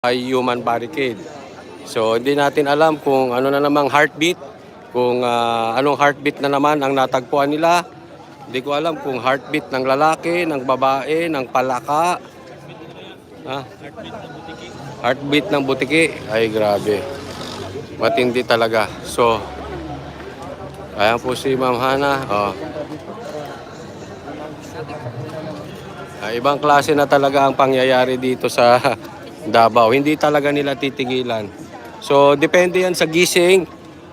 ay human barricade. So hindi natin alam kung ano na namang heartbeat, kung anong heartbeat na naman ang natagpuan nila. Hindi ko alam kung heartbeat ng lalaki, ng babae, ng palaka. Ah, heartbeat ng butiki. Ay grabe. Matindi talaga. So, ayan po si Ma'am Hana. Oh. Ibang klase na talaga ang pangyayari dito sa Davao. Hindi talaga nila titigilan. So, depende yan sa gising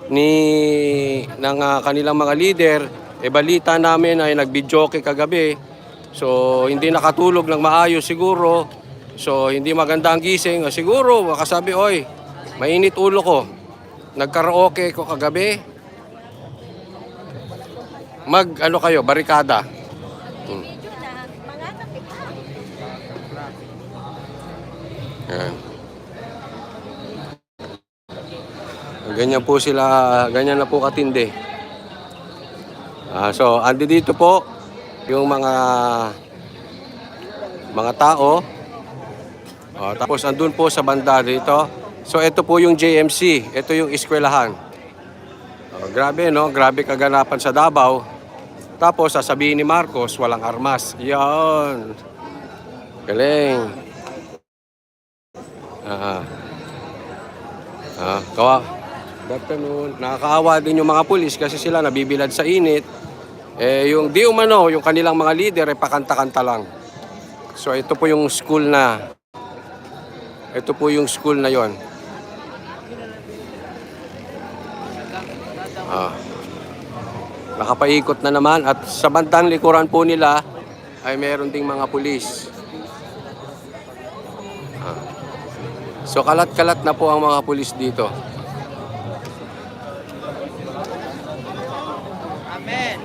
ng kanilang mga leader. Balita namin ay nag-videoke kagabi. So, hindi nakatulog ng maayos siguro. So, hindi maganda ang gising. Siguro, makasabi, oy, mainit ulo ko. Nagkaraoke ko kagabi. Ano kayo, barikada. Yan. Ganyan po sila, ganyan na po katindi. So, andi dito po yung mga tao. Tapos andun po sa banda dito. So, ito po yung JMC. Ito yung eskwelahan. Grabe, no? Grabe kaganapan sa Davao. Tapos, sasabihin ni Marcos, walang armas. Yan. Galing. Good afternoon. Nakakaawa din yung mga pulis kasi sila nabibilad sa init. Yung di umano, yung kanilang mga leader ay pakanta-kanta lang. So ito po yung school na yon. Nakapaikot na naman at sa bandang likuran po nila ay meron ding mga pulis. So kalat-kalat na po ang mga pulis dito. Amen.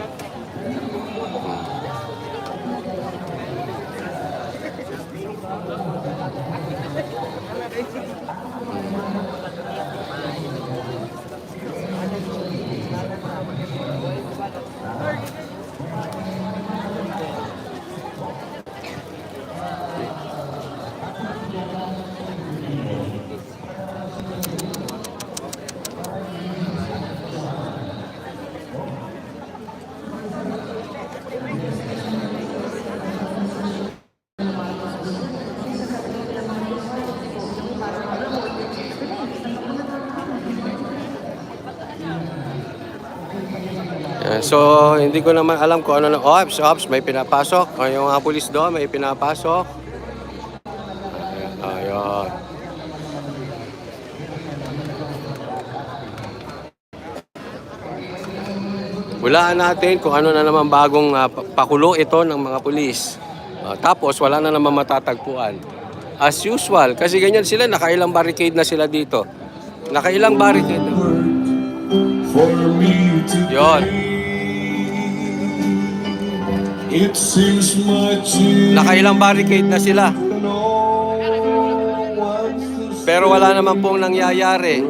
So, hindi ko naman alam kung ano na ops, may pinapasok. Yung mga pulis doon, may pinapasok. Ayun. Hulaan natin kung ano na naman bagong pakulo ito ng mga pulis. Tapos, wala na naman matatagpuan. As usual, kasi ganyan sila, nakailang barricade na sila dito. Nakailang barricade. Yun. Nakailang barricade na sila. Pero wala naman pong nangyayari.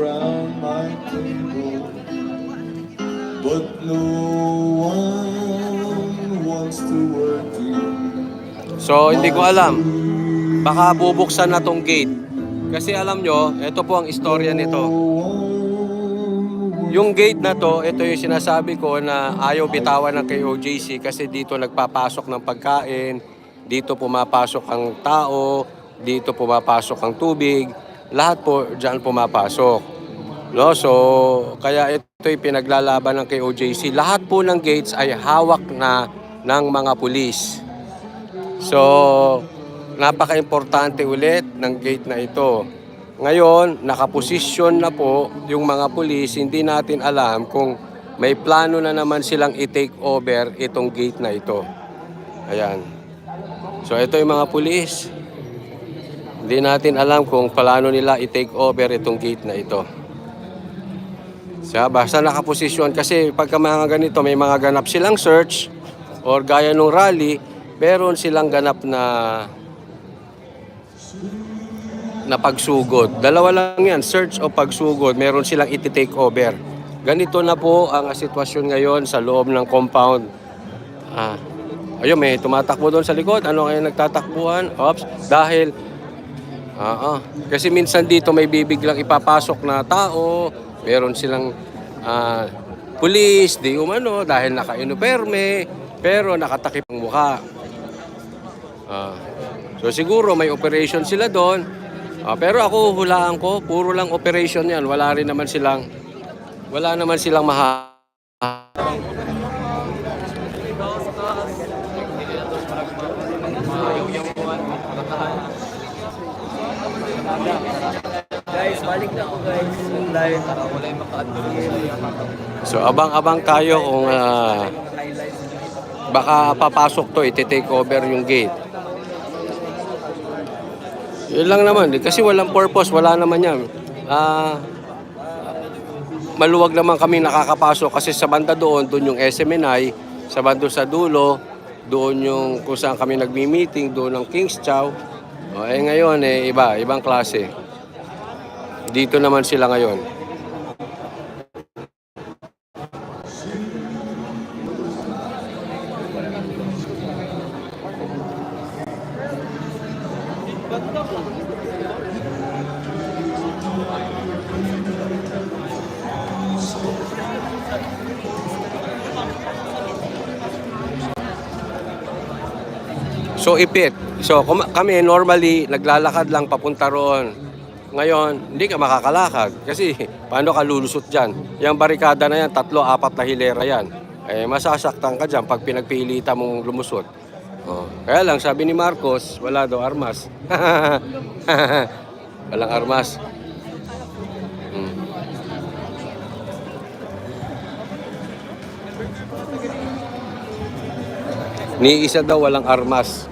So hindi ko alam. Baka bubuksan na tong gate. Kasi alam nyo, ito po ang istorya nito. Yung gate na to, ito yung sinasabi ko na ayaw bitawan ng KOJC kasi dito nagpapasok ng pagkain, dito pumapasok ang tao, dito pumapasok ang tubig, lahat po dyan pumapasok. No? So, kaya ito yung pinaglalaban ng KOJC. Lahat po ng gates ay hawak na ng mga pulis. So, napaka-importante ulit ng gate na ito. Ngayon, nakaposisyon na po yung mga pulis, hindi natin alam kung may plano na naman silang i-take over itong gate na ito. Ayan. So ito yung mga pulis. Hindi natin alam kung plano nila i-take over itong gate na ito. So basta nakaposisyon kasi pagka mga ganito, may mga ganap silang search or gaya nung rally, meron silang ganap na pagsugod. Dalawa lang yan, search o pagsugod. Meron silang iti-take over. Ganito na po ang sitwasyon ngayon sa loob ng compound. Ayun, may tumatakbo doon sa likod. Ano kaya nagtatakbuhan? Oops, dahil Oo. Kasi minsan dito may bibiglang ipapasok na tao, meron silang ah, pulis, di umano, dahil naka-uniforme, pero nakatakip ang mukha. Ah, so siguro may operation sila doon. Pero ako hulaan ko, puro lang operation 'yan. Wala naman silang maha. Guys, balik na ako guys. Live. So abang-abang tayo kung baka papasok to, iti-take over yung gate. Yun lang naman, kasi walang purpose, wala naman yan. Maluwag naman kami nakakapasok kasi sa banda doon yung SMNI, sa banda sa dulo, doon yung kung saan kami nagmi-meeting, doon ng King's Chow. Ngayon ibang klase. Dito naman sila ngayon. So ipit. So kami normally naglalakad lang papunta roon. Ngayon, hindi ka makakalakad kasi paano ka lulusot dyan? Yung barikada na yan, 3-4 na hilera yan. Masasaktan ka dyan pag pinagpilitan mong lumusot. Kaya lang, sabi ni Marcos, wala daw armas. Walang armas. Ni isa daw walang armas.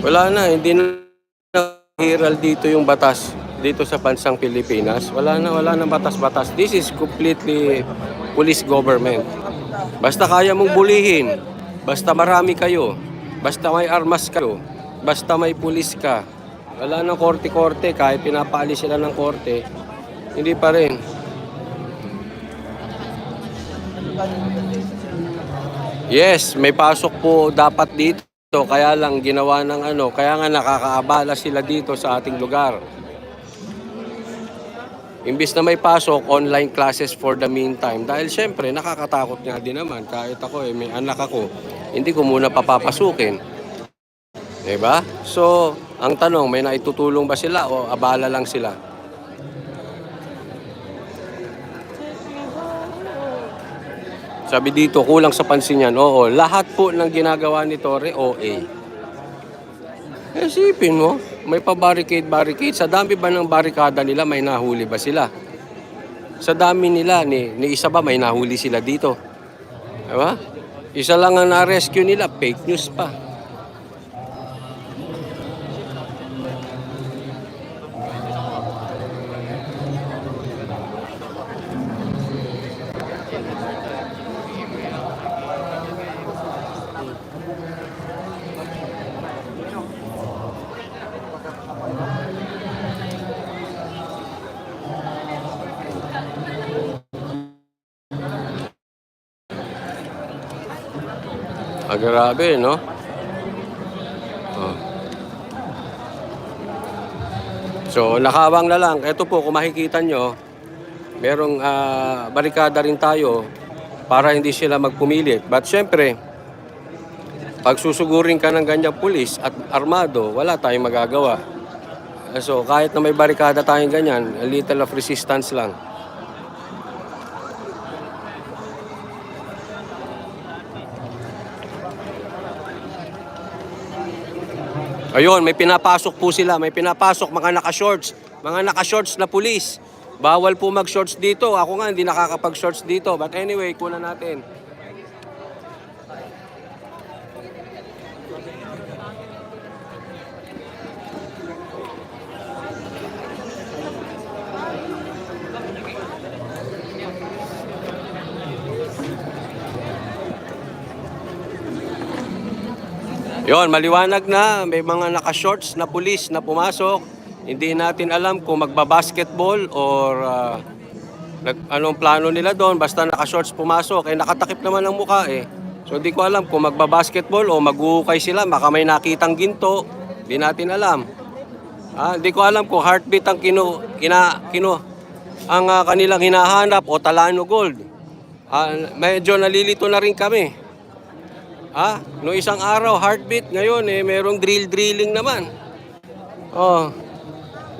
Wala na, hindi na hiral dito yung batas dito sa bansang Pilipinas. Wala na batas-batas. This is completely police government. Basta kaya mong bulihin, basta marami kayo, basta may armas kayo, basta may pulis ka. Wala nang korte-korte, kahit pinapaalis sila ng korte, hindi pa rin. Yes, may pasok po dapat dito. Kaya lang ginawa ng kaya nga nakakaabala sila dito sa ating lugar. Imbis na may pasok, online classes for the meantime. Dahil syempre, nakakatakot nga din naman. Kahit ako, may anak ako, hindi ko muna papapasukin. Diba? So, ang tanong, may naitutulong ba sila o abala lang sila? Sabi dito, kulang sa pansin yan. Oo, lahat po ng ginagawa ni Torre, OA. Isipin mo, may pa-barricade. Sa dami ba ng barikada nila, may nahuli ba sila? Sa dami nila, ni isa ba may nahuli sila dito? Diba? Isa lang ang na-rescue nila, fake news pa. Grabe, no? So, nakawang na lang. Ito po, kung makikita nyo, merong barikada rin tayo para hindi sila magpumilit. But syempre, pag susugurin ka ng ganyang pulis at armado, wala tayong magagawa. So, kahit na may barikada tayong ganyan, a little of resistance lang. Ayun, may pinapasok po sila. May pinapasok mga naka-shorts. Mga naka-shorts na pulis. Bawal po mag-shorts dito. Ako nga, hindi nakakapag-shorts dito. But anyway, kunan natin. Yon, maliwanag na, may mga naka-shorts na pulis na pumasok. Hindi natin alam kung magba-basketball or anong plano nila doon. Basta naka-shorts pumasok, eh nakatakip naman ang mukha eh. So hindi ko alam kung magba-basketball o mag-uukay sila. Baka may nakitang ginto, hindi natin alam. Hindi ko alam kung heartbeat ang ang kanilang hinahanap o Talano Gold. Medyo nalilito na rin kami. No isang araw heartbeat, ngayon eh merong drilling naman.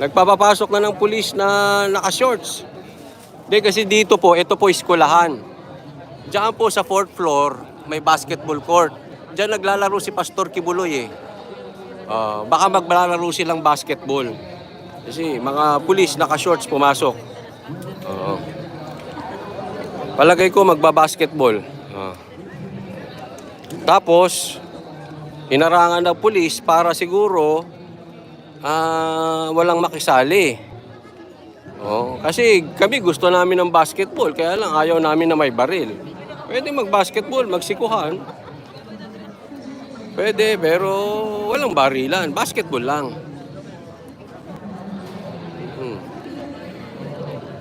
Nagpapapasok na ng pulis na naka-shorts. Hindi kasi dito po, ito po eskwelahan. Diyan po sa 4th floor, may basketball court. Diyan naglalaro si Pastor Kibuloy eh. Baka maglalaro silang basketball. Kasi mga pulis naka-shorts pumasok. Palagay ko magba-basketball. Tapos, inarangan ng pulis para siguro walang makisali. Kasi kami gusto namin ng basketball, kaya lang ayaw namin na may baril. Pwede mag-basketball, magsikuhan. Pwede, pero walang barilan. Basketball lang.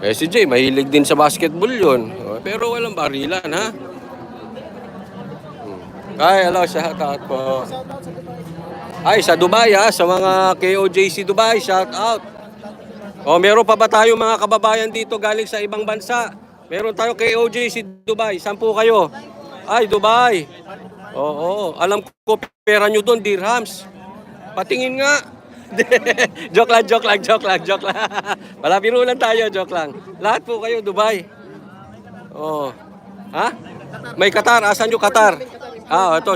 Si Jay, mahilig din sa basketball yun. Pero walang barilan, ha? Ay, hello, shout out po. Ay, sa Dubai ha, sa mga KOJC Dubai, shout out. Meron pa ba tayo mga kababayan dito galing sa ibang bansa? Meron tayo KOJC Dubai, saan po kayo? Ay, Dubai. Oo, alam ko pera nyo doon, dirhams. Patingin nga. Joke lang. Wala, biro lang tayo, joke lang. Lahat po kayo, Dubai. Ha? May Qatar, asan yung Qatar? Ito,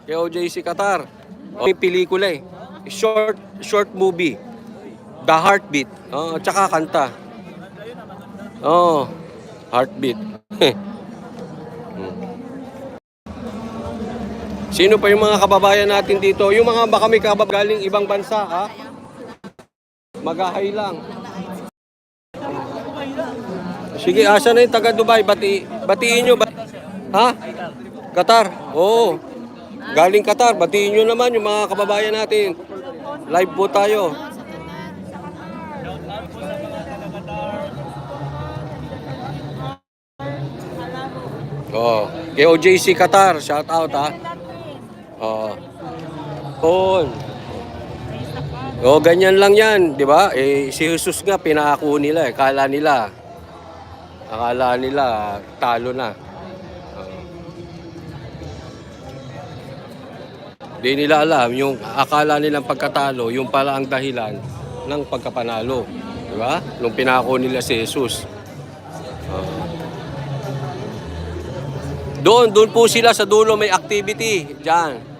KOJC Qatar. May pelikula eh. Short movie. The Heartbeat. Tsaka kanta. Heartbeat. Sino pa yung mga kababayan natin dito? Yung mga baka may galing ibang bansa, ha? Magahay lang. Sige, asa na yung taga Dubai? Batiin nyo. Ha? Qatar. Oo. Galing Qatar. Batiin nyo naman yung mga kababayan natin. Live po tayo. KOJC Qatar. Shout out, ha? Ganyan lang yan, di ba? Si Jesus nga pinako nila eh. Akala nila talo na. Di nila alam, yung akala nilang pagkatalo, yung pala ang dahilan ng pagkapanalo. Di ba? Nung pinako nila si Jesus. Doon po sila sa dulo may activity. Diyan.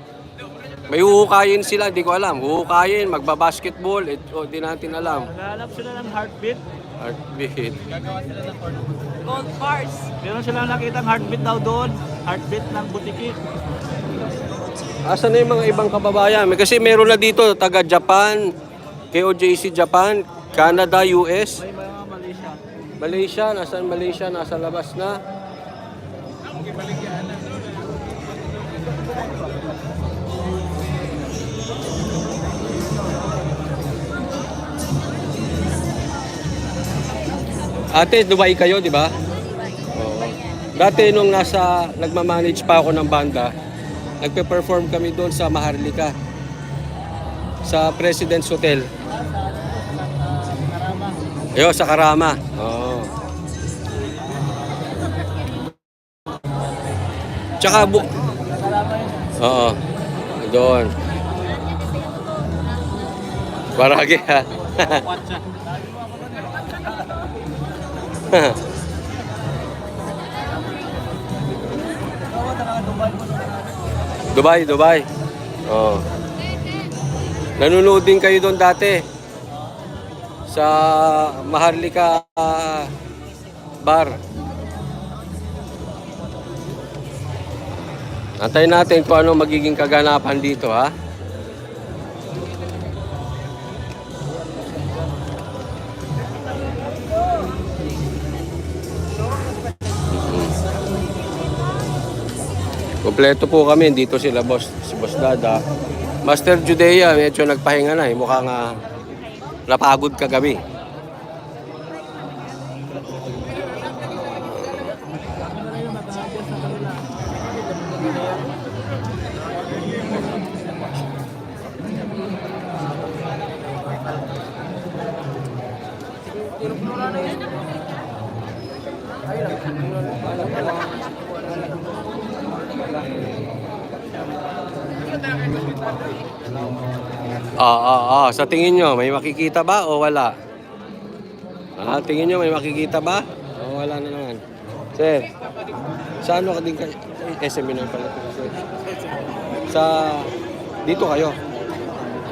May huhukayin sila, hindi ko alam. Huhukayin, magbabasketball, di natin alam. Naghahanap sila ng heartbeat. Heartbeat. Gold bars. Meron silang nakitang heartbeat daw doon. Heartbeat ng butiki. Asan na yung mga ibang kababayan? Kasi meron na dito, taga Japan, KOJC Japan, Canada, US. May mga Malaysia. Malaysia, nasaan Malaysia? Nasa labas na. Ate, Dubai kayo, di ba? Oo. Dati nung nagmamanage pa ako ng banda, nagpe-perform kami doon sa Maharlika. Sa President's Hotel. Sa Karama. Oo. Tsaka Oo. Doon. Barangay ha. Dubai. Nanonood din kayo doon dati sa Maharlika Bar. Antayin natin kung ano magiging kaganapan dito, ha? Kompleto po kami. Dito sila, boss. Si Boss Dada. Master Judea, medyo nagpahinga na eh. Mukhang napagod kagabi. Sa tingin nyo, may makikita ba o wala? Tingin nyo, may makikita ba? O wala na naman. Sir, sa ano ka din kayo? SME na pala. Sa, dito kayo?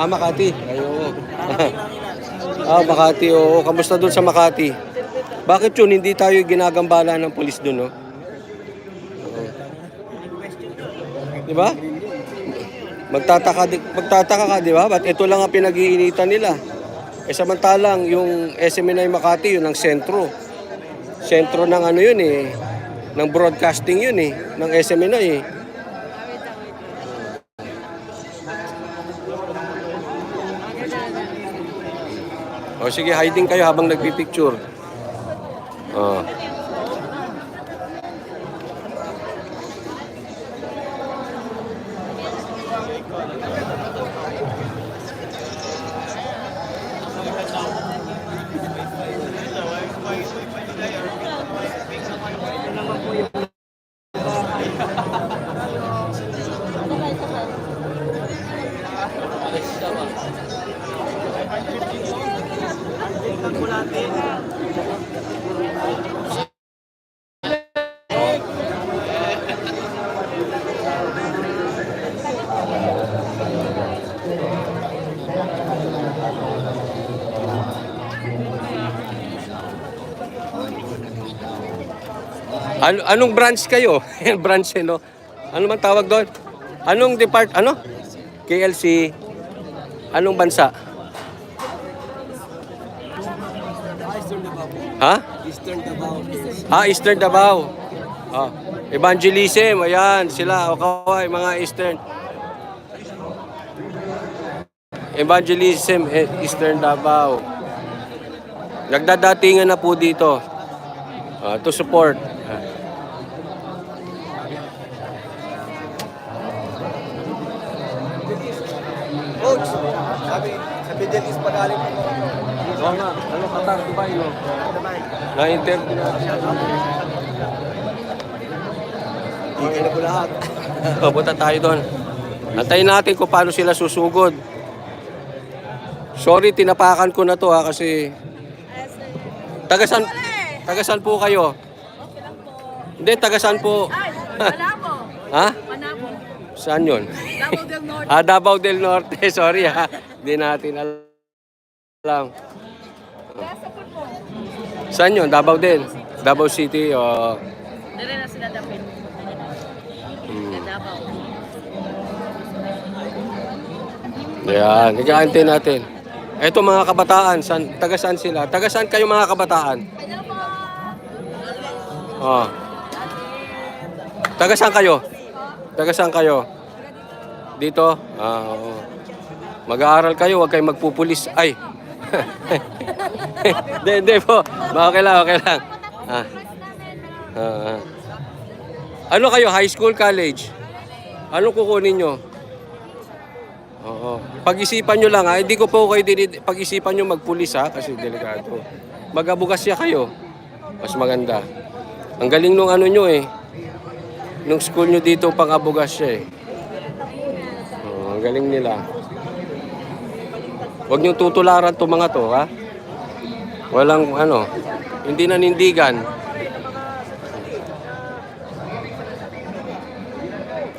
Makati. Kayo. Makati, oo. Kamusta doon sa Makati? Bakit yun, hindi tayo ginagambala ng polis doon, no? Di ba? Magtataka ka, di ba? Ba't ito lang ang pinag-iinitan nila? Samantalang yung SMNI Makati, yun ang sentro. Sentro ng ano yun eh. Ng broadcasting yun eh. Ng SMNI eh. O sige, hiding kayo habang nagpipicture. Anong branch kayo? Branch no? Ano man tawag doon? Anong KLC? Anong bansa? Ha? Eastern Davao. Eastern Davao. Evangelism, ayan, sila, o kaway, mga Eastern. Evangelism, Eastern Davao. Nagdadatingan na po dito to support. Coach, sabi sa Middle East pagaling mo. Oo nga, Qatar, Dubai, no? Na-interview na. Hindi na po lahat. Punta tayo doon. Antayin natin kung paano sila susugod. Sorry, tinapakan ko na to kasi... Tagasan po kayo? Okay lang po. Hindi, tagasan po. Manabo. Ha? Manabo. Saan yun? Davao del Norte. Davao del Norte. Sorry ha. Hindi natin alam. Saan yun? Davao din? Davao City o... Dili na sila dapit. Davao. Yan, ikaantay natin. Ito mga kabataan, taga-saan sila? Taga-saan kayo mga kabataan? Taga-saan kayo? Taga-saan kayo? Dito? Oo. Mag-aaral kayo, huwag kayong magpupulis. Ay! Hindi po. Okay lang. Ano kayo? High school, college? Ano kukunin nyo? Oo. Pag-isipan nyo lang ha. Hindi ko po kayo pag-isipan nyo magpulis ha. Kasi delikado. Mag-abugasya kayo. Mas maganda. Ang galing nung ano nyo eh. Nung school nyo dito pang-abugasya eh. Ang galing nila. Huwag nyo tutularan to mga to ha. Walang ano. Hindi nanindigan.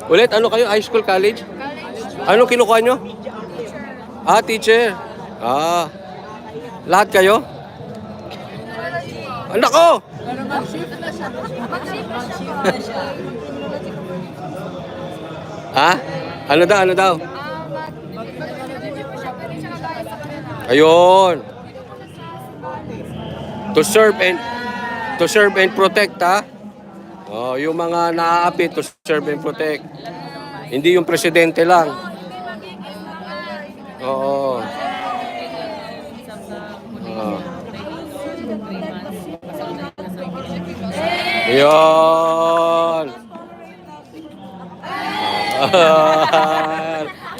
Ulit, ano kayo? High school, college? Ano kinukuha nyo? Teacher. Lahat kayo? Anak ko! Ano daw? Ayun. To serve and protect ha. Oh, yung mga naaapit to serve and protect. Hindi yung presidente lang. Oo. Oo. Yun.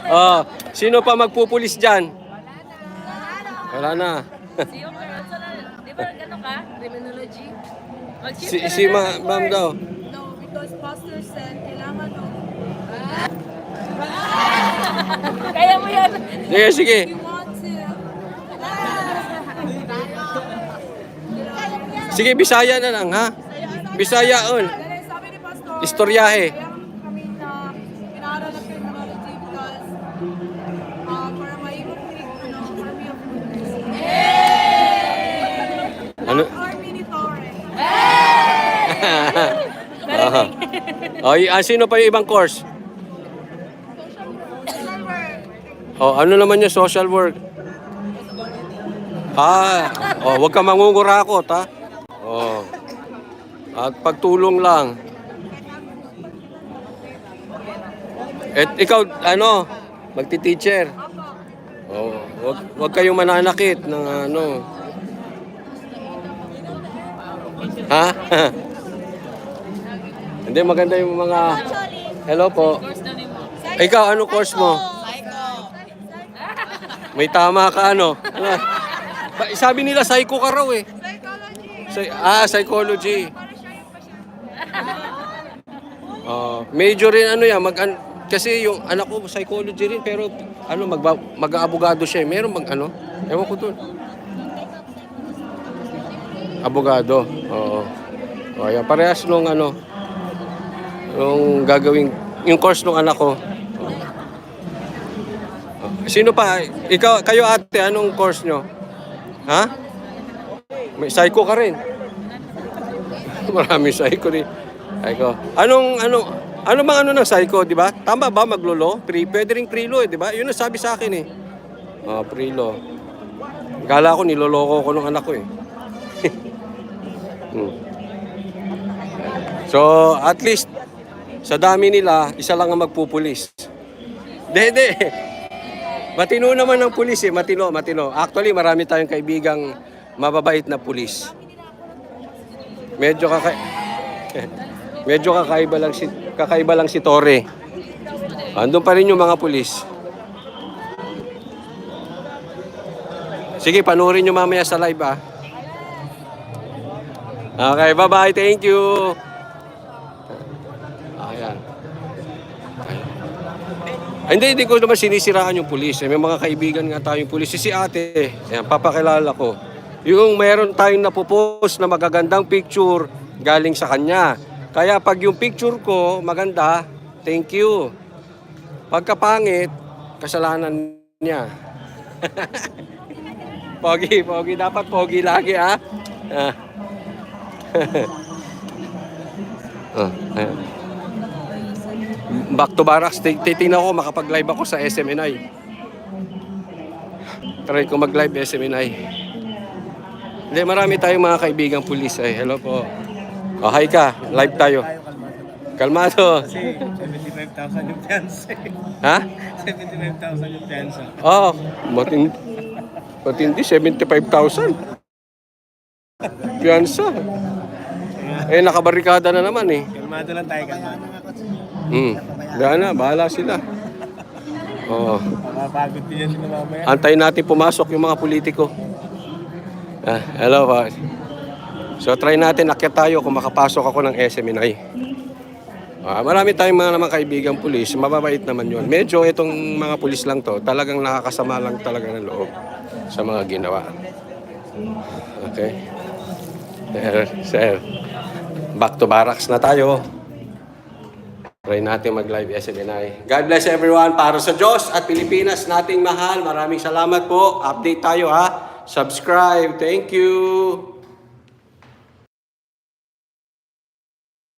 Oh, sino pa magpupulis dyan? Wala na. Di ba gano'n ka? Criminology? Si ma'am daw. No, because pastor said, kailangan no. Kaya mo yan. Sige, sige. We want to. Sige, Bisaya na lang, ha? Bisaya, on. Dahil sabi ni pastor, Istoryahe. kaya kami na pinaaral ng criminology because para maibot army of goodness. Ano? Army ni Torres. Oh, sino pa yung ibang course? Oh, ano naman yung social work? Oh, wag ka mangungurakot, ha? Oh. At pagtulong lang. At ikaw, ano, magti-teacher. Oh, wag kayong mananakit ng ano. Ha? Hindi, maganda yung mga... Hello po. Ikaw, ano course mo? May tama ka, ano? Sabi nila, psycho ka raw eh. Psychology. Major rin ano yan, kasi yung anak ko psychology rin, pero ano, mag-abogado siya eh. Meron ano? Ewan ko dun. Abogado. Oo. O, yan, parehas nung ano, yung gagawing, yung course nung anak ko. Sino pa? Ikaw, kayo ate, anong course nyo? Ha? May psycho ka rin. Maraming psycho rin. Psycho. Ano bang ano ng psycho, di ba? Tama ba maglolo? Pwede ring prilo eh, di ba? Yun ang sabi sa akin eh. Prilo. Kala ko niloloko ko nung anak ko eh. So, at least, sa dami nila, isa lang ang magpupulis. Dede. Matino naman ng pulis eh. Matino. Actually, marami tayong kaibigang mababait na pulis. Medyo kakaiba lang si Torre. Andun pa rin yung mga pulis. Sige, panoorin nyo mamaya sa live ah. Okay, bye-bye. Thank you. Ayan. Hindi ko naman sinisiraan yung pulis. May mga kaibigan nga tayong pulis. Si ate, ayan, papakilala ko. Yung meron tayong napopost na magagandang picture galing sa kanya. Kaya pag yung picture ko maganda, thank you. Pagkapangit, kasalanan niya. Pogi. Dapat pogi lagi, ha? Ayan. Back to barracks, titingnan ko makapag-live ako sa SMNI. Try ko mag-live SMNI. Hindi, marami tayong mga kaibigang pulis. Hello po. Hi ka, live tayo. Kalmado. Kasi 75,000 yung piyansa. Ha? 75,000 yung piyansa. Matindi, 75,000. Piyansa. Nakabarikada na naman eh. Kalmado lang tayo, kalmado. Bahala sila. Oo. Mapapagod din yan sila mamaya. Antayin natin pumasok yung mga politiko. Hello po. So try natin, akyat tayo kung makapasok ako ng SMNI. Marami tayong mga kaibigang pulis, mababait naman yun. Medyo itong mga pulis lang to, talagang nakakasama lang talaga ng loob sa mga ginawa. Okay. Sir, back to barracks na tayo. Try natin mag-live SMNI. God bless everyone. Para sa Diyos at Pilipinas nating mahal. Maraming salamat po. Update tayo ha. Subscribe. Thank you.